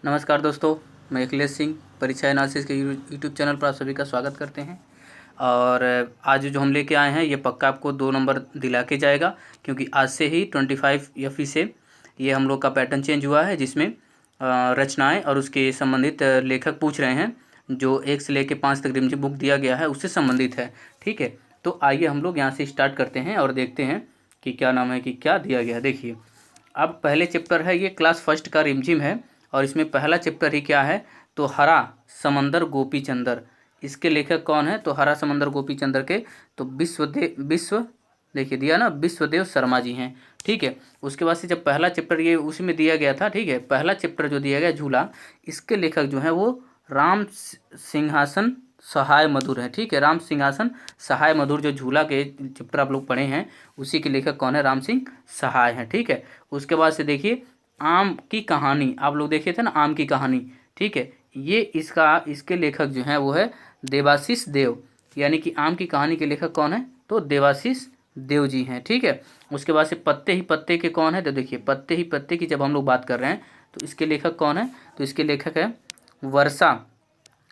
नमस्कार दोस्तों, मैं अखिलेश सिंह परीक्षा एनालिसिस के यूट्यूब चैनल पर आप सभी का स्वागत करते हैं। और आज जो हम लेके आए हैं ये पक्का आपको 2 नंबर दिला के जाएगा, क्योंकि आज से ही 25 FE से ये हम लोग का पैटर्न चेंज हुआ है, जिसमें रचनाएं और उसके संबंधित लेखक पूछ रहे हैं। जो 1 से लेकर 5 तक रिमझिम बुक दिया गया है उससे संबंधित है। ठीक है, तो आइए हम लोग यहाँ से स्टार्ट करते हैं और देखते हैं कि क्या नाम है कि क्या दिया गया है। देखिए, अब पहले चैप्टर है, ये क्लास फर्स्ट का रिमझिम है और इसमें पहला चैप्टर ही क्या है तो हरा समंदर गोपी चंदर। इसके लेखक कौन है तो हरा समंदर गोपी चंदर के तो विश्व देखिए दिया ना, विश्वदेव शर्मा जी हैं। ठीक है, उसके बाद से जब पहला चैप्टर ये उसी में दिया गया था। ठीक है, पहला चैप्टर जो दिया गया झूला, इसके लेखक जो हैं वो राम सिंहासन सहाय मधुर है। ठीक है, राम सिंहासन सहाय मधुर जो झूला के चैप्टर आप लोग पढ़े हैं उसी के लेखक कौन है, राम सिंह सहाय हैं। ठीक है, उसके बाद से देखिए आम की कहानी, आप लोग देखे थे ना आम की कहानी। ठीक है, ये इसके लेखक जो हैं वो है देवाशीष देव, यानी कि आम की कहानी के लेखक कौन है तो देवाशीष देव जी हैं। ठीक है, उसके बाद से पत्ते ही पत्ते के कौन है तो देखिए पत्ते ही पत्ते की जब हम लोग बात कर रहे हैं तो इसके लेखक कौन है तो इसके लेखक है वर्षा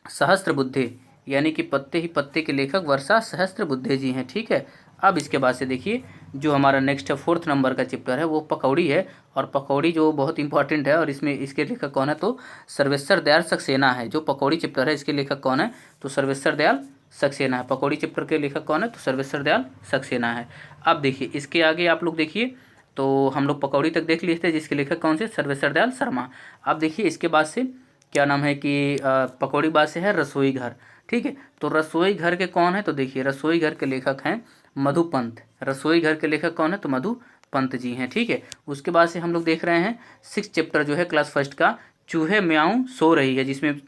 सहस्त्रबुद्धे, यानी कि पत्ते ही पत्ते के लेखक वर्षा सहस्त्रबुद्धे जी हैं। ठीक है, अब इसके बाद से देखिए जो हमारा नेक्स्ट है 4th नंबर का चैप्टर है वो पकौड़ी है। और पकौड़ी जो बहुत इंपॉर्टेंट है और इसमें इसके लेखक कौन है तो सर्वेश्वर दयाल सक्सेना है। जो पकौड़ी चैप्टर है इसके लेखक कौन है तो सर्वेश्वर दयाल सक्सेना है। पकौड़ी चैप्टर के लेखक कौन है तो सर्वेश्वर दयाल सक्सेना है। अब देखिए इसके आगे आप लोग देखिए, तो हम लोग पकौड़ी तक देख लिए थे जिसके लेखक कौन से सर्वेश्वर दयाल शर्मा। अब देखिए इसके बाद से क्या नाम है कि पकौड़ी बाद से है रसोई घर। ठीक है, तो रसोई घर के कौन है तो देखिए रसोई घर के लेखक हैं मधुपंत। रसोई घर के लेखक कौन है तो मधुपंत जी हैं। ठीक है, उसके बाद से हम लोग देख रहे हैं 6 चैप्टर जो है क्लास फर्स्ट का चूहे म्याऊं सो रही है, जिसमें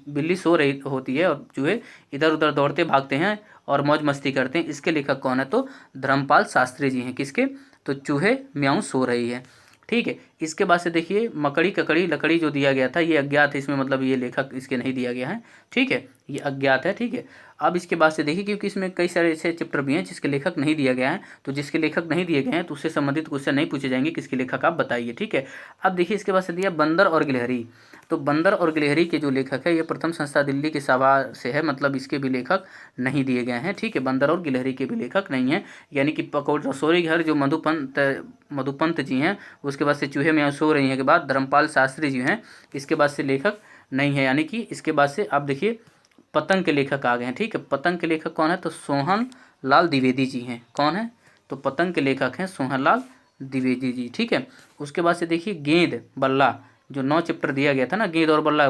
बिल्ली सो रही होती है और चूहे इधर उधर दौड़ते भागते हैं और मौज मस्ती करते हैं। इसके लेखक कौन है तो धर्मपाल शास्त्री जी हैं। किसके तो चूहे म्याऊं सो रही है। ठीक है, इसके बाद से देखिए मकड़ी ककड़ी लकड़ी जो दिया गया था ये अज्ञात है, इसमें मतलब ये लेखक इसके नहीं दिया गया है। ठीक है, ये अज्ञात है। ठीक है, अब इसके बाद से देखिए क्योंकि इसमें कई सारे ऐसे चैप्टर भी हैं जिसके लेखक नहीं दिया गया है, तो जिसके लेखक नहीं दिए गए हैं तो उससे संबंधित क्वेश्चन नहीं पूछे जाएंगे किसके लेखक आप बताइए। ठीक है, अब देखिए इसके बाद से दिया बंदर और गिलहरी। तो बंदर और गिलहरी के जो लेखक है ये प्रथम संस्था दिल्ली के सभा से है, मतलब इसके भी लेखक नहीं दिए गए हैं। ठीक है, बंदर और गिलहरी के भी लेखक नहीं हैं, यानी कि पकौड़ रसोई घर जो मधुपंत जी हैं, उसके बाद से चूहे में सो रही हैं के बाद धर्मपाल शास्त्री जी हैं, इसके बाद से लेखक नहीं है। यानी कि इसके बाद से आप देखिए पतंग के लेखक आ गए हैं। ठीक है, पतंग के लेखक कौन है तो सोहन लाल द्विवेदी जी हैं। कौन है तो पतंग के लेखक हैं सोहन लाल द्विवेदी जी। ठीक है, उसके बाद से देखिए गेंद बल्ला जो 9 चैप्टर दिया गया था ना, गेंद और बल्ला।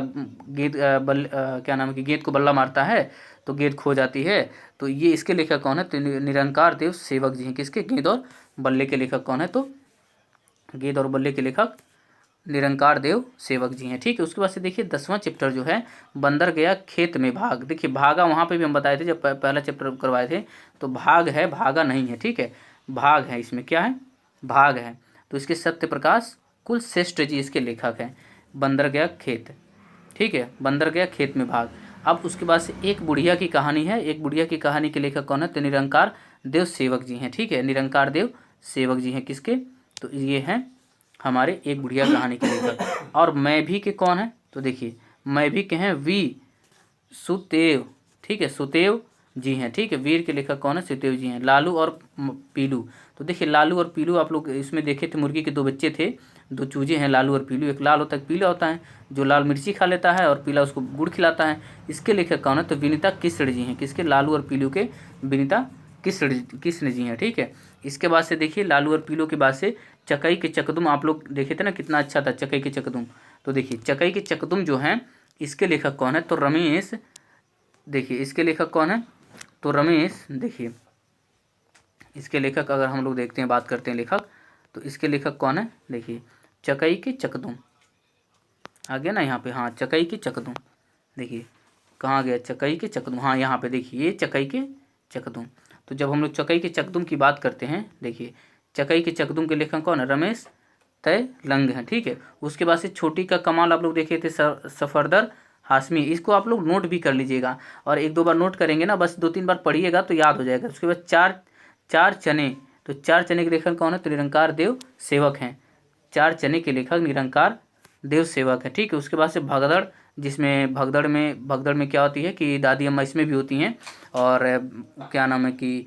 क्या नाम है कि गेंद को बल्ला मारता है तो गेंद खो जाती है, तो ये इसके लेखक कौन है तो निरंकार देव सेवक जी हैं। किसके गेंद और बल्ले के लेखक कौन है तो गेंद और बल्ले के लेखक निरंकार देव सेवक जी हैं। ठीक है, उसके बाद से देखिए 10वां चैप्टर जो है बंदर गया खेत में भाग। देखिए भागा वहाँ पे भी हम बताए थे जब पहला चैप्टर करवाए थे, तो भाग है भागा नहीं है। ठीक है, भाग है, इसमें क्या है भाग है, तो इसके सत्य प्रकाश कुलश्रेष्ठ जी इसके लेखक हैं। बंदर गया खेत, ठीक है, बंदर गया खेत में भाग। अब उसके बाद से एक बुढ़िया की कहानी है, एक बुढ़िया की कहानी के लेखक कौन है तो निरंकार देव सेवक जी हैं। ठीक है, निरंकार देव सेवक जी हैं। किसके तो ये हैं हमारे एक बुढ़िया कहानी के लेखक। और मैं भी के कौन है तो देखिए मैं भी के हैं वी सुतेव। ठीक है, सुतेव जी हैं। ठीक है, वीर के लेखक कौन है सुतेव जी हैं। लालू और पीलू, तो देखिए लालू और पीलू आप लोग इसमें देखे थे, मुर्गी के 2 बच्चे थे, 2 चूजे हैं लालू और पीलू। एक लाल होता है पीला होता है, जो लाल मिर्ची खा लेता है और पीला उसको गुड़ खिलाता है। इसके लेखक कौन है तो विनीता कृष्ण जी हैं। किसके लालू और पीलू के विनीता कृष्ण जी हैं। ठीक है, इसके बाद से देखिए लालू और पीलू के बाद से चकई के चकदुम आप लोग देखे थे ना, कितना अच्छा था चकई के चकदुम। तो देखिए चकई के चकदुम जो हैं इसके लेखक कौन है तो रमेश। देखिए इसके लेखक कौन है तो रमेश। देखिए इसके लेखक अगर हम लोग देखते हैं बात करते हैं लेखक, तो इसके लेखक कौन है देखिए चकई के चकदुम आ गया ना यहाँ पे। हाँ, चकई के चकदुम, देखिए कहाँ गया चकई के चकदुम, हाँ यहाँ पे देखिए ये चकई के चकदुम। तो जब हम लोग चकई के चकदुम की बात करते हैं, देखिए चकई के चकदुम के लेखक कौन है रमेश तय लंग है। ठीक है, उसके बाद से छोटी का कमाल आप लोग देखे थे सफरदर हाशमी, इसको आप लोग नोट भी कर लीजिएगा और 1-2 बार नोट करेंगे ना, बस 2-3 बार पढ़िएगा तो याद हो जाएगा। उसके बाद चार चने, तो 4 चने के लेखक कौन है तो निरंकार देव सेवक हैं। 4 चने के लेखक निरंकार देव सेवक है, ठीक है। उसके बाद से भगदड़, जिसमें भगदड़ में क्या होती है कि दादी अम्मा इसमें भी होती हैं। और क्या नाम है कि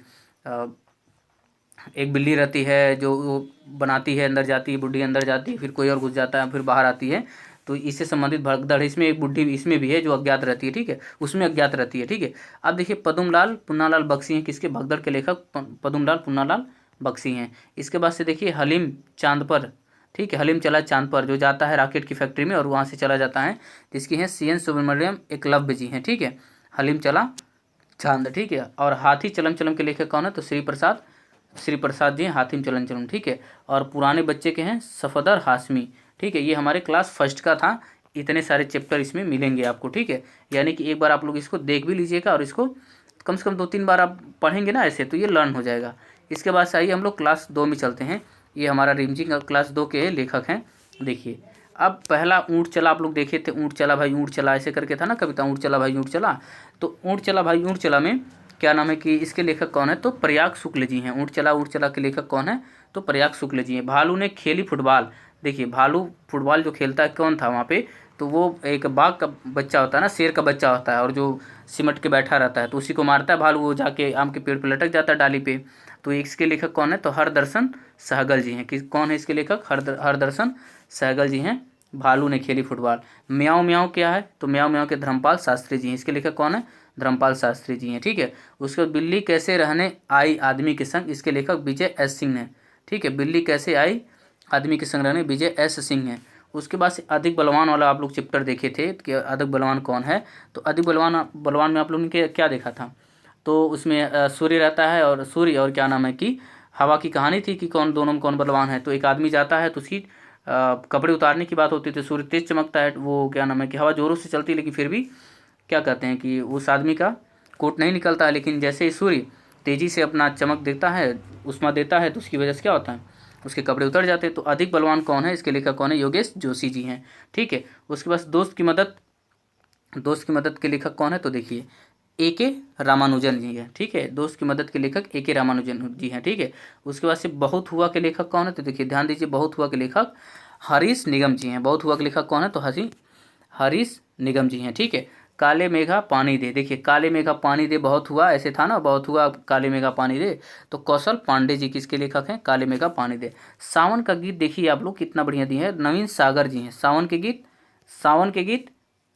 एक बिल्ली रहती है जो वो बनाती है, अंदर जाती है बुढ़ी, अंदर जाती है, फिर कोई और घुस जाता है, फिर बाहर आती है। तो इससे संबंधित भगदड़, इसमें एक बुढ़ी इसमें भी है जो अज्ञात रहती है, ठीक है, उसमें अज्ञात रहती है, ठीक है। अब देखिए पद्मलाल पुन्नालाल बख्शी हैं, किसके? भगदड़ के लेखक पद्मलाल पुन्नालाल बख्शी हैं। इसके बाद से देखिए हलीम चांद पर, ठीक है, हलीम चला चांद पर, जो जाता है रॉकेट की फैक्ट्री में और वहाँ से चला जाता है, जिसकी है CN सुब्रमण्यम एकलव्य जी हैं, ठीक है। हलीम चला चांद, ठीक है। और हाथी चलम चलम के लेखक कौन है? तो श्री प्रसाद जी हातिम चलन चलन, ठीक है। और पुराने बच्चे के हैं सफदर हाशमी, ठीक है। ये हमारे क्लास फर्स्ट का था। इतने सारे चैप्टर इसमें मिलेंगे आपको, ठीक है। यानी कि एक बार आप लोग इसको देख भी लीजिएगा और इसको कम से कम 2-3 बार आप पढ़ेंगे ना ऐसे, तो ये लर्न हो जाएगा। इसके बाद से आइए हम लोग क्लास 2 में चलते हैं। ये हमारा रिमझी का क्लास 2 के लेखक हैं। देखिए अब पहला ऊँट चला आप लोग देखे थे, ऊँट चला भाई ऊँट चला, ऐसे करके था ना कविता, ऊँट चला भाई ऊँट चला। तो ऊँट चला भाई ऊँट चला में क्या नाम है कि इसके लेखक कौन है? तो प्रयाग शुक्ल जी हैं। ऊँट चला के लेखक कौन है? तो प्रयाग शुक्ल जी हैं। भालू ने खेली फुटबॉल, देखिए भालू फुटबॉल जो खेलता है कौन था वहाँ पे? तो वो एक बाघ का बच्चा होता है ना, शेर का बच्चा होता है, और जो सिमट के बैठा रहता है तो उसी को मारता है भालू, वो जाके आम के पेड़ पर लटक जाता है डाली पे। तो इसके लेखक कौन है? तो हरदर्शन सहगल जी हैं। कौन है इसके लेखक? हरदर्शन सहगल जी हैं। भालू ने खेली फुटबॉल। म्याऊं म्याऊं क्या है? तो म्याऊं म्याऊं के धर्मपाल शास्त्री जी हैं। इसके लेखक कौन है? धर्मपाल शास्त्री जी हैं, ठीक है। उसके बाद बिल्ली कैसे रहने आई आदमी के संग, इसके लेखक विजय एस सिंह हैं, ठीक है। बिल्ली कैसे आई आदमी के संग रहने, विजय एस सिंह हैं। उसके बाद से अधिक बलवान वाला आप लोग चैप्टर देखे थे कि अधिक बलवान कौन है? तो अधिक बलवान में आप लोगों ने क्या देखा था? तो उसमें सूर्य रहता है, और सूर्य और क्या नाम है कि हवा की कहानी थी कि कौन दोनों में कौन बलवान है। तो एक आदमी जाता है तो उसकी कपड़े उतारने की बात होती थी, सूर्य तेज चमकता है, वो क्या नाम है कि हवा जोरों से चलती है, लेकिन फिर भी क्या कहते हैं कि उस आदमी का कोट नहीं निकलता है। लेकिन जैसे ही सूर्य तेज़ी से अपना चमक देता है, उष्मा देता है, तो उसकी वजह से क्या होता है? उसके कपड़े उतर जाते हैं। तो अधिक बलवान कौन है? इसके लेखक कौन है? योगेश जोशी जी हैं, ठीक है। उसके बाद दोस्त की मदद के लेखक कौन है? तो देखिए A.K. रामानुजन जी हैं, ठीक है। दोस्त की मदद के लेखक A.K. रामानुजन जी हैं, ठीक है। उसके बाद से बहुत हुआ के लेखक कौन है? तो देखिए ध्यान दीजिए, बहुत हुआ के लेखक हरीश निगम जी हैं। बहुत हुआ के लेखक कौन है? तो हरीश निगम जी हैं, ठीक है। काले मेघा पानी दे, देखिए काले मेघा पानी दे बहुत हुआ, ऐसे था ना, बहुत हुआ काले मेघा पानी दे। तो कौशल पांडे जी किसके लेखक हैं? काले मेघा पानी दे। सावन का गीत देखिए आप लोग कितना बढ़िया दिए हैं, नवीन सागर जी हैं। सावन के गीत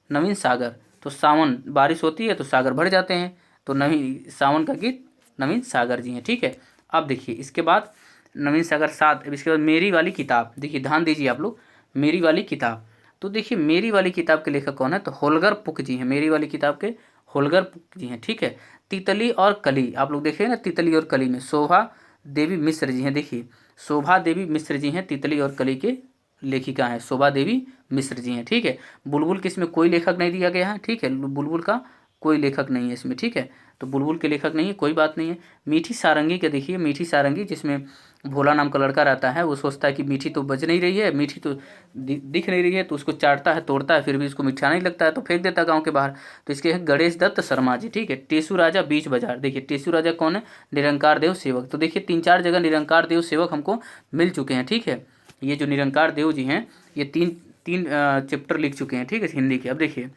नवीन सागर। तो सावन बारिश होती है तो सागर भर जाते हैं, तो नवीन सावन का गीत नवीन सागर जी हैं, ठीक है। अब देखिए इसके बाद नवीन सागर 7। अब इसके बाद मेरी वाली किताब, देखिए ध्यान दीजिए आप लोग, मेरी वाली किताब। तो देखिए मेरी वाली किताब के लेखक कौन है? तो होलगर पुक जी हैं। मेरी वाली किताब के होलगर पुक जी हैं, ठीक है। तितली और कली, आप लोग देखिए ना, तितली और कली में शोभा देवी मिश्र जी हैं। देखिए शोभा देवी मिश्र जी हैं, तितली और कली के लेखिका हैं, शोभा देवी मिश्र जी हैं, ठीक है। बुलबुल के इसमें कोई लेखक नहीं दिया गया है, ठीक है। बुलबुल का कोई लेखक नहीं है इसमें, ठीक है। तो बुलबुल के लेखक नहीं है, कोई बात नहीं है। मीठी सारंगी के देखिए, मीठी सारंगी जिसमें भोला नाम का लड़का रहता है, वो सोचता है कि मीठी तो बज नहीं रही है, मीठी तो दिख नहीं रही है, तो उसको चाटता है, तोड़ता है, फिर भी उसको मीठा नहीं लगता है तो फेंक देता है गाँव के बाहर। तो इसके हैं गणेश दत्त शर्मा जी, ठीक है। टेसू राजा बीच बाजार, देखिए टेसू राजा कौन है? निरंकार देव सेवक। तो देखिए 3-4 जगह निरंकार देव सेवक हमको मिल चुके हैं, ठीक है। ये जो निरंकार देव जी हैं, ये तीन चैप्टर लिख चुके हैं, ठीक है, हिंदी के। अब देखिए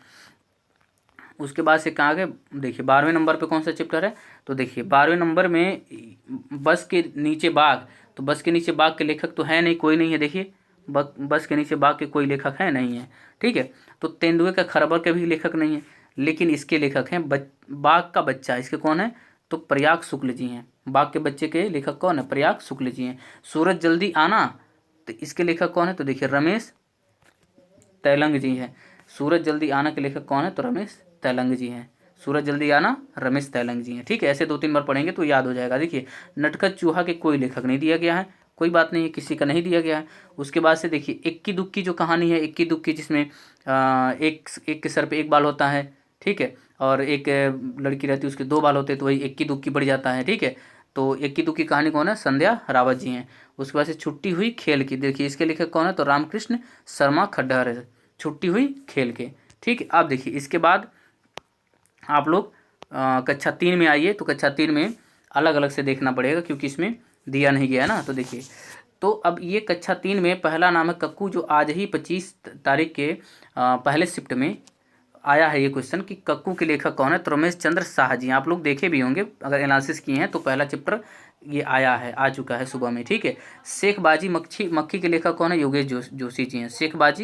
उसके बाद से कहाँ आगे, देखिए 12वें नंबर पे कौन सा चैप्टर है? तो देखिए 12वें नंबर में बस के नीचे बाघ। तो बस के नीचे बाघ के लेखक तो है नहीं, कोई नहीं है, देखिए बस के नीचे बाघ के कोई लेखक है नहीं है, ठीक है। तो तेंदुए का खरबर के भी लेखक नहीं है, लेकिन इसके लेखक हैं बाघ का बच्चा, इसके कौन है? तो प्रयाग शुक्ल जी हैं। बाघ के बच्चे के लेखक कौन है? प्रयाग शुक्ल जी हैं। सूरज जल्दी आना, तो इसके लेखक कौन है? तो देखिए रमेश तैलंग जी हैं। सूरज जल्दी आना के लेखक कौन है? तो रमेश तैलंग जी हैं। सूरज जल्दी आना रमेश तैलंग जी हैं, ठीक है। ऐसे 2-3 बार पढ़ेंगे तो याद हो जाएगा। देखिए नटखट चूहा के कोई लेखक नहीं दिया गया है, कोई बात नहीं है, किसी का नहीं दिया गया है। उसके बाद से देखिए इक्की दुक्की जो कहानी है, इक्की दुक्की जिसमें एक के सर पे एक बाल होता है, ठीक है, और एक लड़की रहती है उसके 2 बाल होते हैं, तो वही इक्की दुक्की पड़ जाता है, ठीक है। तो इक्की दुक्की कहानी कौन है? संध्या रावत जी हैं। उसके बाद से छुट्टी हुई खेल की, देखिए इसके लेखक कौन है? तो रामकृष्ण शर्मा खड्डहर है, छुट्टी हुई खेल के, ठीक है। अब देखिए इसके बाद आप लोग कक्षा 3 में आइए, तो कक्षा 3 में अलग अलग से देखना पड़ेगा क्योंकि इसमें दिया नहीं गया ना। तो देखिए तो अब ये कक्षा 3 में पहला नाम है कक्कू, जो आज ही 25 तारीख के पहले शिफ्ट में आया है ये क्वेश्चन कि कक्कू के लेखक कौन है। तो रमेश चंद्र शाह जी, आप लोग देखे भी होंगे अगर एनालिसिस किए हैं तो पहला चैप्टर ये आया है, आ चुका है सुबह में, ठीक है। शेखबाजी मक्खी के लेखक कौन है, योगेश जोशी जी हैं। शेखीबाज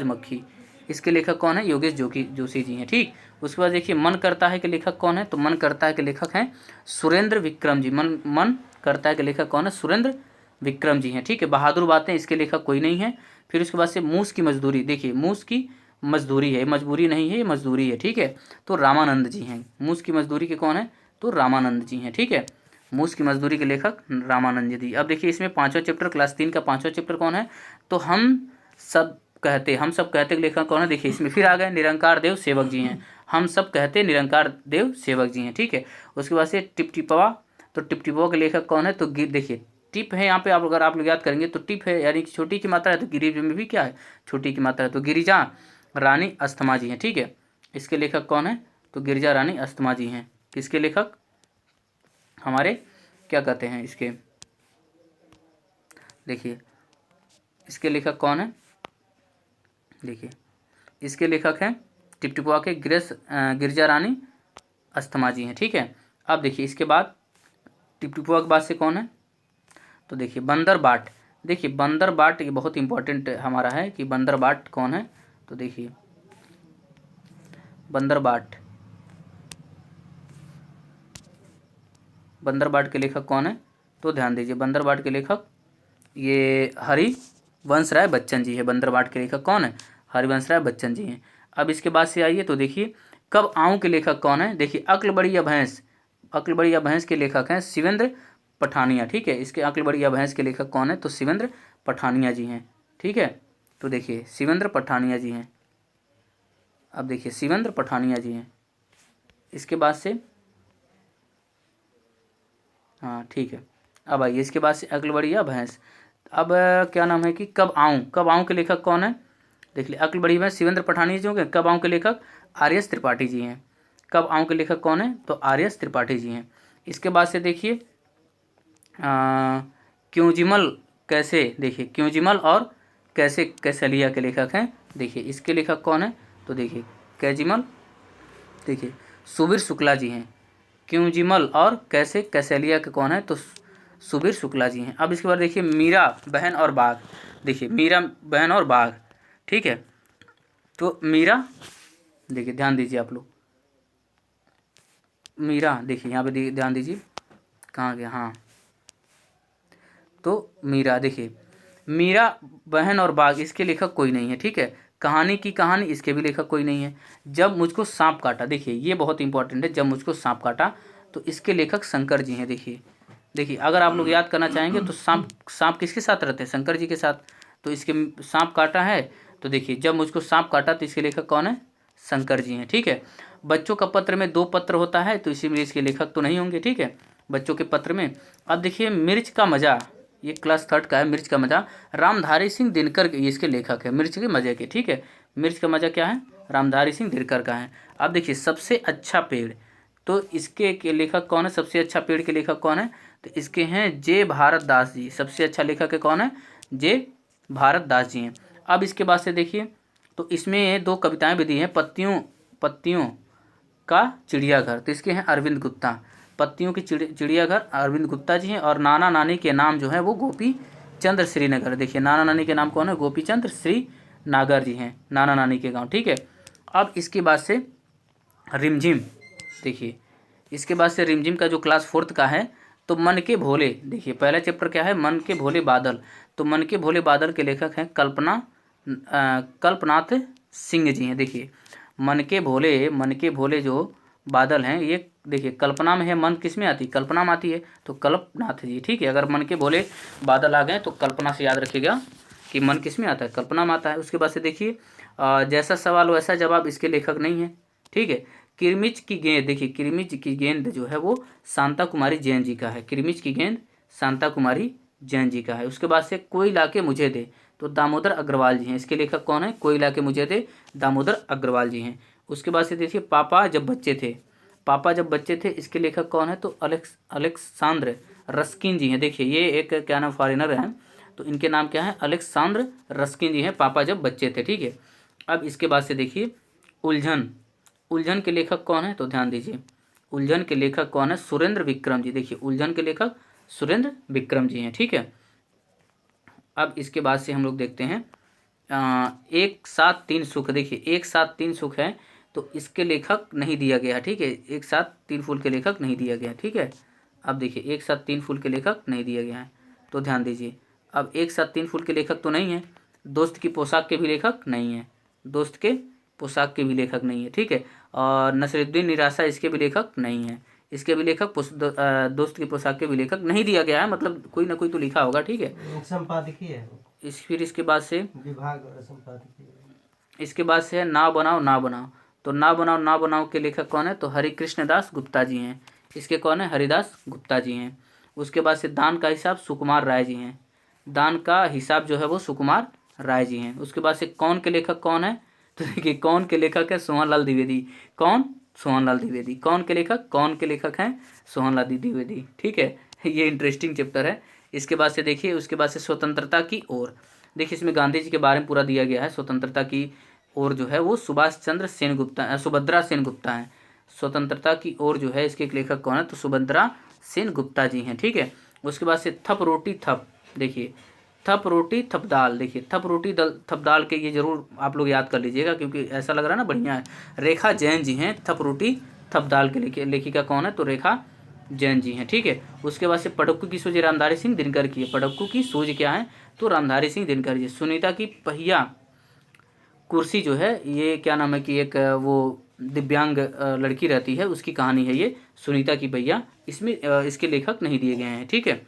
मक्खी, इसके लेखक कौन है, योगेश जोशी जी हैं, ठीक। उसके बाद देखिए मन करता है के लेखक कौन है, तो मन करता है के लेखक हैं सुरेंद्र विक्रम जी। मन करता है के लेखक कौन है, सुरेंद्र विक्रम जी हैं, ठीक है। बहादुर बातें, इसके लेखक कोई नहीं है। फिर उसके बाद से मूस की मजदूरी, देखिए मूस की मजदूरी है, मजबूरी नहीं है, ये मजदूरी है, ठीक है। तो रामानंद जी हैं। मूस की मजदूरी के कौन है, तो रामानंद जी हैं, ठीक है। मूस की मजदूरी के लेखक रामानंद जी। अब देखिए इसमें 5वां चैप्टर, क्लास 3 का 5वां चैप्टर कौन है, तो हम सब कहते के लेखक कौन है। देखिए इसमें फिर आ गए निरंकार देव सेवक जी हैं। हम सब कहते निरंकार देव सेवक जी हैं, ठीक है। उसके बाद से टिपटिपवा, तो टिपटिपवा के लेखक कौन है, तो देखिए टिप है यहाँ पे, आप अगर आप लोग याद करेंगे तो टिप है यानी कि छोटी की मात्रा है, तो गिरिजा में भी क्या है, छोटी की मात्रा है, तो गिरिजा रानी अस्थमा जी हैं, ठीक है। इसके लेखक कौन है, तो गिरिजा रानी अस्थमा जी हैं। किसके लेखक, हमारे क्या कहते हैं इसके, देखिए इसके लेखक कौन है, देखिए इसके लेखक हैं टिपटिपुआ के गिरिजा रानी अस्थमा जी हैं, ठीक है। अब देखिए इसके बाद टिपटिपुआ के बाद से कौन है, तो देखिए बंदर बाट। देखिए बंदर बाट ये बहुत इंपॉर्टेंट हमारा है कि बंदर बाट कौन है, तो देखिए बंदर बाट के लेखक कौन है, तो ध्यान दीजिए बंदर बाट के लेखक ये हरिवंश राय बच्चन जी है। बंदर बाट के लेखक कौन है, हरिवंश राय बच्चन जी हैं। अब इसके बाद से आइए तो देखिए कब आऊँ के लेखक कौन है, देखिए अक्ल बड़ी या भैंस के लेखक हैं शिवेंद्र पठानिया, ठीक है। इसके अक्ल बड़ी या भैंस के लेखक कौन है, तो शिवेंद्र पठानिया जी हैं, ठीक है। तो देखिए शिवेंद्र पठानिया जी हैं। अब देखिए शिवेंद्र पठानिया जी हैं। इसके बाद से हाँ ठीक है, अब आइए इसके बाद से अक्ल बड़ी या भैंस। अब क्या नाम है कि कब आऊँ के लेखक कौन है, देख लीजिए अक्ल बड़ी भैंस शिवेंद्र पठानिया जी होंगे। कब आऊँ के लेखक आर एस त्रिपाठी जी हैं। कब आऊँ के लेखक कौन है, तो आर एस त्रिपाठी जी हैं। इसके बाद से देखिए क्योंजिमल कैसे, देखिए क्योंजिमल और कैसे कैसलिया के लेखक हैं। देखिए इसके लेखक कौन है, तो देखिए कैजिमल, देखिए सुबीर शुक्ला जी हैं। क्योंजिमल और कैसे कैसलिया के कौन है, तो सुबीर शुक्ला जी हैं। अब इसके बाद देखिए मीरा बहन और बाघ। देखिए मीरा बहन और बाघ, ठीक है। तो मीरा, देखिए ध्यान दीजिए आप लोग, मीरा देखिए यहाँ पे ध्यान दीजिए, कहाँ गया, हाँ, तो मीरा, देखिए मीरा बहन और बाघ, इसके लेखक कोई नहीं है, ठीक है। कहानी की कहानी, इसके भी लेखक कोई नहीं है। जब मुझको सांप काटा, देखिए ये बहुत इंपॉर्टेंट है, जब मुझको सांप काटा, तो इसके लेखक शंकर जी हैं। देखिए अगर आप लोग याद करना चाहेंगे तो सांप किसके साथ रहते हैं, शंकर जी के साथ। तो इसके सांप काटा है, तो देखिए जब मुझको सांप काटा, तो इसके लेखक कौन है, शंकर जी हैं, ठीक है। बच्चों का पत्र में 2 पत्र होता है, तो इसीलिए इसके लेखक तो नहीं होंगे, ठीक है, बच्चों के पत्र में। अब देखिए मिर्च का मज़ा, ये क्लास 3 का है, मिर्च का मज़ा, रामधारी सिंह दिनकर ये इसके लेखक है, मिर्च के मज़े के, ठीक है। मिर्च का मज़ा क्या है, रामधारी सिंह दिनकर का है। अब देखिए सबसे अच्छा पेड़, तो इसके के लेखक कौन है, सबसे अच्छा पेड़ के लेखक कौन है, तो इसके हैं जे भारत दास जी। सबसे अच्छा लेखक है कौन है, जे भारत दास जी हैं। अब इसके बाद से देखिए तो इसमें 2 कविताएं भी दी हैं, पत्तियों का चिड़ियाघर, तो इसके हैं अरविंद गुप्ता। पत्तियों की चिड़ियाघर अरविंद गुप्ता जी हैं। और नाना नानी के नाम जो है वो गोपी चंद्र श्रीनगर। देखिए नाना नानी के नाम कौन है, गोपी चंद्र श्रीनगर जी हैं, नाना नानी के गांव, ठीक है। अब इसके बाद से रिमझिम, देखिए इसके बाद से रिमझिम का जो क्लास 4 का है, तो मन के भोले। देखिए पहला चैप्टर क्या है, मन के भोले बादल। तो मन के भोले बादल के लेखक हैं कल्पनाथ सिंह जी हैं। देखिए मन के भोले जो बादल हैं, ये देखिए कल्पना में है, मन किस में आती है, कल्पना में आती है, तो कल्पनाथ जी, ठीक है। अगर मन के भोले बादल आ गए तो कल्पना से याद रखिएगा कि मन किस में आता है, कल्पना में आता है। उसके बाद से देखिए जैसा सवाल वैसा जवाब, इसके लेखक नहीं है, ठीक है। किरमिच की गेंद, देखिए किरमिच की गेंद जो है वो शांता कुमारी जैन जी का है। किरमिच की गेंद शांता कुमारी जैन जी का है। उसके बाद से कोई लाके मुझे दे, तो दामोदर अग्रवाल जी हैं। इसके लेखक कौन है, कोई लाके मुझे दे, दामोदर अग्रवाल जी हैं। उसके बाद से देखिए पापा जब बच्चे थे, इसके लेखक कौन है, तो अलेक्सांद्र रस्किन जी हैं। देखिए ये एक क्या नाम फॉरेनर हैं, तो इनके नाम क्या है, अलेक्सांद्र रस्किन जी हैं, पापा जब बच्चे थे, ठीक है। अब इसके बाद से देखिए उलझन, उलझन के लेखक कौन है, तो ध्यान दीजिए उलझन के लेखक कौन है, सुरेंद्र विक्रम जी। देखिए उलझन के लेखक सुरेंद्र विक्रम जी हैं, ठीक है। अब इसके बाद से हम लोग देखते हैं एक साथ तीन सुख। देखिए एक साथ तीन सुख है, तो इसके लेखक नहीं दिया गया, ठीक है। एक साथ तीन फूल के लेखक नहीं दिया गया, ठीक है। अब देखिए एक साथ तीन फूल के लेखक नहीं दिया गया है, तो ध्यान दीजिए। अब एक साथ तीन फूल के लेखक तो नहीं है, दोस्त की पोशाक के भी लेखक नहीं है, दोस्त के पोशाक के भी लेखक नहीं है, ठीक है। और नसरुद्दीन निराशा इसके भी लेखक नहीं है, इसके भी लेखक दोस्त की पोशाक के भी लेखक नहीं दिया गया है, मतलब कोई ना कोई तो लिखा होगा, ठीक है। संपादकीय है फिर इसके बाद से विभाग और संपादकीय। इसके बाद से है ना बनाओ ना बनाओ। तो ना बनाओ ना बनाओ के लेखक कौन है, तो हरिकृष्ण दास गुप्ता जी हैं। इसके कौन है, हरिदास गुप्ता जी हैं। उसके बाद से दान का हिसाब सुकुमार राय जी हैं, दान का हिसाब जो है वो सुकुमार राय जी हैं। उसके बाद से कौन के लेखक कौन है, तो देखिए कौन के लेखक है, सोहनलाल द्विवेदी। कौन, सोहनलाल द्विवेदी। कौन के लेखक, कौन के लेखक हैं, सोहनलाल द्विवेदी, ठीक है। ये इंटरेस्टिंग चैप्टर है। इसके बाद से देखिए उसके बाद से स्वतंत्रता की ओर। देखिए इसमें गांधी जी के बारे में पूरा दिया गया है। स्वतंत्रता की ओर जो है वो सुभाष चंद्र सेन गुप्ता, सुभद्रा सेन गुप्ता हैं। स्वतंत्रता की ओर जो है इसके लेखक कौन है, तो सुभद्रा सेन गुप्ता जी हैं, ठीक है। उसके बाद से थप रोटी थप। देखिए थप रोटी थप दाल। देखिए थप रोटी थप दाल के ये जरूर आप लोग याद कर लीजिएगा, क्योंकि ऐसा लग रहा है ना बढ़िया है। रेखा जैन जी हैं। थप रोटी थप दाल के लेखिका कौन है, तो रेखा जैन जी हैं, ठीक है। उसके बाद से पढ़क्कू की सूझ रामधारी सिंह दिनकर की है। पढ़क्कू की सूझ क्या है, तो रामधारी सिंह दिनकर जी। सुनीता की पहिया कुर्सी जो है ये क्या नाम है कि एक वो दिव्यांग लड़की रहती है, उसकी कहानी है ये सुनीता की पहिया। इसमें इसके लेखक नहीं दिए गए हैं, ठीक है।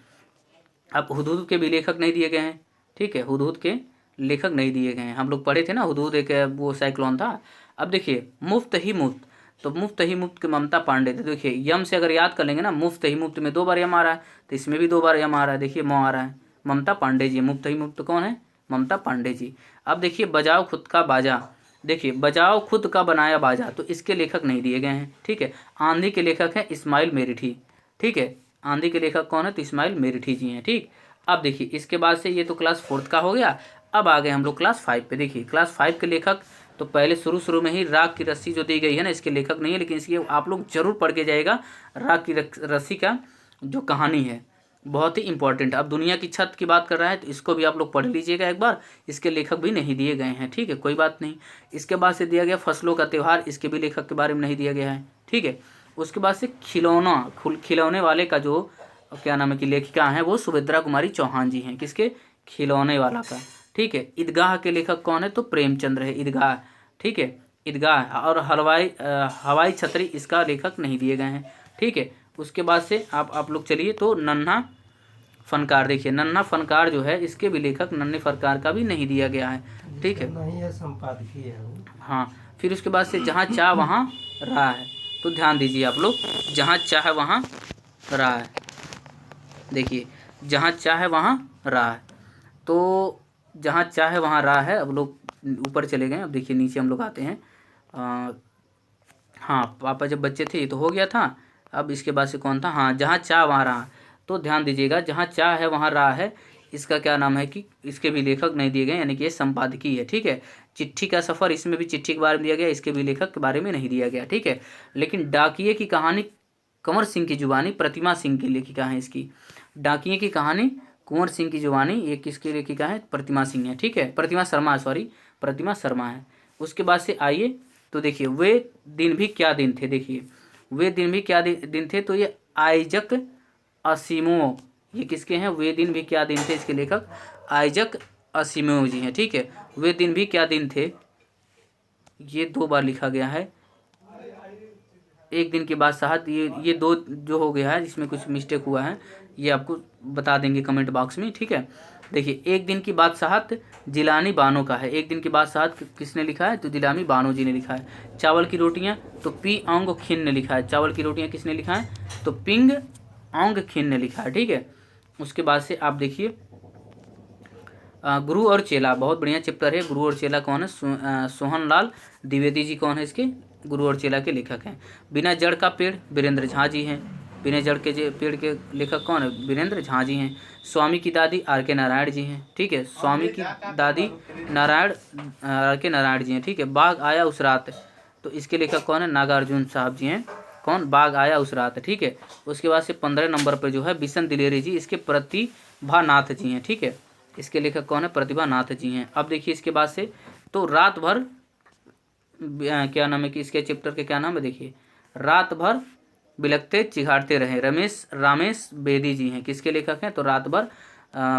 अब हुदहुद के भी लेखक नहीं दिए गए हैं, ठीक है। हुदहुद के लेखक नहीं दिए गए हैं। हम लोग पढ़े थे ना, हुदहुद एक वो साइक्लोन था। अब देखिए मुफ्त ही मुफ्त, तो मुफ्त ही मुफ्त के ममता पांडे थे। देखिए यम से अगर याद कर लेंगे ना, मुफ्त ही मुफ्त में 2 बार यम आ रहा है, तो इसमें भी 2 बार यम आ रहा है। देखिए मो आ रहा है, ममता पांडे जी। मुफ्त ही मुफ्त कौन है, ममता पांडे जी। अब देखिए बजाओ खुद का बाजा। देखिए बजाओ खुद का बनाया बाजा, तो इसके लेखक नहीं दिए गए हैं, ठीक है। आंधी के लेखक हैं इस्माइल मेरिठी, ठीक है। आंधी के लेखक कौन है, तो इस्माइल मेरिठी जी हैं, ठीक। अब देखिए इसके बाद से ये तो क्लास 4th का हो गया। अब आ गए हम लोग क्लास 5 पे। देखिए क्लास 5 के लेखक, तो पहले शुरू में ही राग की रस्सी जो दी गई है ना, इसके लेखक नहीं है, लेकिन इसकी आप लोग जरूर पढ़ के जाइएगा। राग की रस्सी का जो कहानी है बहुत ही इंपॉर्टेंट। अब दुनिया की छत की बात कर रहा है, तो इसको भी आप लोग पढ़ लीजिएगा एक बार। इसके लेखक भी नहीं दिए गए हैं, ठीक है, कोई बात नहीं। इसके बाद से दिया गया फसलों का त्यौहार, इसके भी लेखक के बारे में नहीं दिया गया है, ठीक है। उसके बाद से खिलौना, खिलौने वाले का जो क्या नाम है कि लेखिका है वो सुभद्रा कुमारी चौहान जी हैं। किसके, खिलौने वाला का, ठीक है। ईदगाह के लेखक कौन है, तो प्रेमचंद्र है, ईदगाह, ठीक है। ईदगाह और हवाई छतरी इसका लेखक नहीं दिए गए हैं, ठीक है। उसके बाद से आप लोग चलिए तो नन्हा फनकार। देखिए नन्हा फनकार जो है इसके भी लेखक, नन्हे फनकार का भी नहीं दिया गया है, ठीक है। नहीं है, संपादकीय है। हाँ, फिर उसके बाद से जहाँ चाह वहाँ रहा है। तो ध्यान दीजिए आप लोग, जहाँ चाह वहाँ रहा है। देखिए जहाँ चाहे वहाँ रहा है, तो जहाँ चाहे वहाँ रहा है। अब लोग ऊपर चले गए, अब देखिए नीचे हम लोग आते हैं। हाँ, पापा जब बच्चे थे ये तो हो गया था। अब इसके बाद से कौन था, हाँ, जहाँ चाह वहाँ रहा। तो ध्यान दीजिएगा, जहाँ चाह है वहाँ रहा है, इसका क्या नाम है कि इसके भी लेखक नहीं दिए गए, यानी कि ये संपादकीय है, ठीक है। चिट्ठी का सफ़र, इसमें भी चिट्ठी के बारे में दिया गया, इसके भी लेखक के बारे में नहीं दिया गया, ठीक है। लेकिन डाकिये की कहानी कंवर सिंह की जुबानी, प्रतिमा सिंह की लेखिका है इसकी। डाकिये की कहानी कुंवर सिंह की जुबानी, ये किसकी लेखिका है, प्रतिमा सिंह है, ठीक है। प्रतिमा शर्मा, सॉरी, प्रतिमा शर्मा है। उसके बाद से आइए तो देखिए वे दिन भी क्या दिन थे। देखिए वे दिन भी क्या दिन थे, तो ये आइजक असीमोव, ये किसके हैं, वे दिन भी क्या दिन थे, इसके लेखक आइजक असीमोव जी हैं, ठीक है। वे दिन भी क्या दिन थे, ये 2 बार लिखा गया है। एक दिन के बाद साहत, ये 2 जो हो गया है, इसमें कुछ मिस्टेक हुआ है, ये आपको बता देंगे कमेंट बॉक्स में, ठीक है। देखिए एक दिन की बात साहत जिलानी बानो का है। एक दिन की बात साहत किसने लिखा है, तो जिलानी बानो जी ने लिखा है। चावल की रोटियां, तो पी औंग खिन ने लिखा है। चावल की रोटियां किसने लिखा है, तो पिंग औंग खिन ने लिखा है, ठीक है। उसके बाद से आप देखिए गुरु और चेला, बहुत बढ़िया चैप्टर है। गुरु और चेला कौन है, सोहनलाल द्विवेदी जी कौन है इसके गुरु और चेला के लेखक हैं। बिना जड़ का पेड़ वीरेंद्र झा जी हैं, बिना जड़ के पेड़ के लेखक कौन है? वीरेंद्र झा जी हैं। स्वामी की दादी R.K. नारायण जी हैं। ठीक है, स्वामी की दादी R.K. नारायण जी हैं। ठीक है, बाघ आया उस रात, तो इसके लेखक कौन है? नागार्जुन साहब जी हैं। कौन? बाघ आया उस रात। ठीक है, उसके बाद से 15 नंबर पर जो है बिशन दिलेरी जी, इसके प्रतिभानाथ जी हैं। ठीक है, इसके लेखक कौन है? प्रतिभानाथ जी हैं। अब देखिए इसके बाद से तो रात भर क्या नाम है कि इसके चैप्टर के क्या नाम है? देखिए, रात भर बिलखते चिघाड़ते रहे, रामेश बेदी जी हैं। किसके लेखक हैं? तो रात भर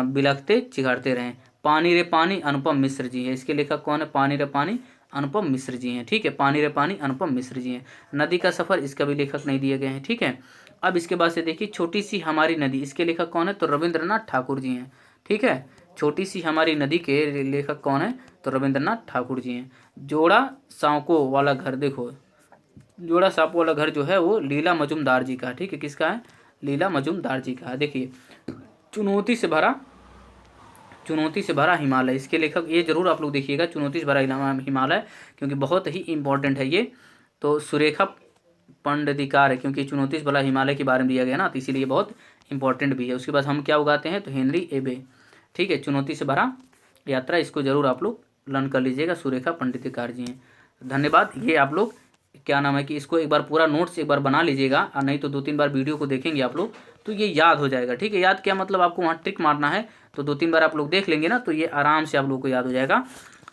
बिलखते चिघाड़ते रहे। पानी रे पानी अनुपम मिश्र जी है। इसके लेखक कौन है? पानी रे पानी अनुपम मिश्र जी हैं। ठीक है, पानी रे पानी अनुपम मिश्र जी हैं। नदी का सफर, इसका भी लेखक नहीं दिए गए हैं। ठीक है, अब इसके बाद से देखिए छोटी सी हमारी नदी, इसके लेखक कौन है? तो रविंद्रनाथ ठाकुर जी हैं। ठीक है, छोटी सी हमारी नदी के लेखक कौन है? तो रविंद्रनाथ ठाकुर जी हैं। जोड़ा सांको वाला घर, देखो जोड़ा सांको वाला घर जो है वो लीला मजुमदार जी का है। ठीक है, किसका है? लीला मजुमदार जी का है। देखिए, चुनौती से भरा हिमालय, इसके लेखक ये जरूर आप लोग देखिएगा, चुनौती से भरा हिमालय, क्योंकि बहुत ही इंपॉर्टेंट है ये। तो सुरेखा पंडितकार है, क्योंकि चुनौती से भरा हिमालय के बारे में दिया गया ना, तो इसीलिए बहुत इंपॉर्टेंट भी है। उसके बाद हम क्या उगाते हैं? तो हेनरी एबे। ठीक है, चुनौती से भरा यात्रा, इसको जरूर आप लोग लर्न कर लीजिएगा, सुरेखा पंडितकार जी हैं। धन्यवाद। ये आप लोग क्या नाम है कि इसको एक बार पूरा नोट्स एक बार बना लीजिएगा, और नहीं तो 2-3 बार वीडियो को देखेंगे आप लोग तो ये याद हो जाएगा। ठीक है, याद क्या मतलब, आपको वहाँ ट्रिक मारना है, तो 2-3 बार आप लोग देख लेंगे ना, तो ये आराम से आप लोग को याद हो जाएगा।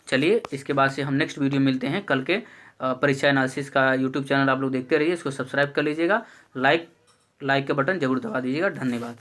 चलिए, इसके बाद से हम नेक्स्ट वीडियो मिलते हैं कल के। परीक्षा एनालिसिस का यूट्यूब चैनल आप लोग देखते रहिए, इसको सब्सक्राइब कर लीजिएगा, लाइक का बटन जरूर दबा दीजिएगा। धन्यवाद।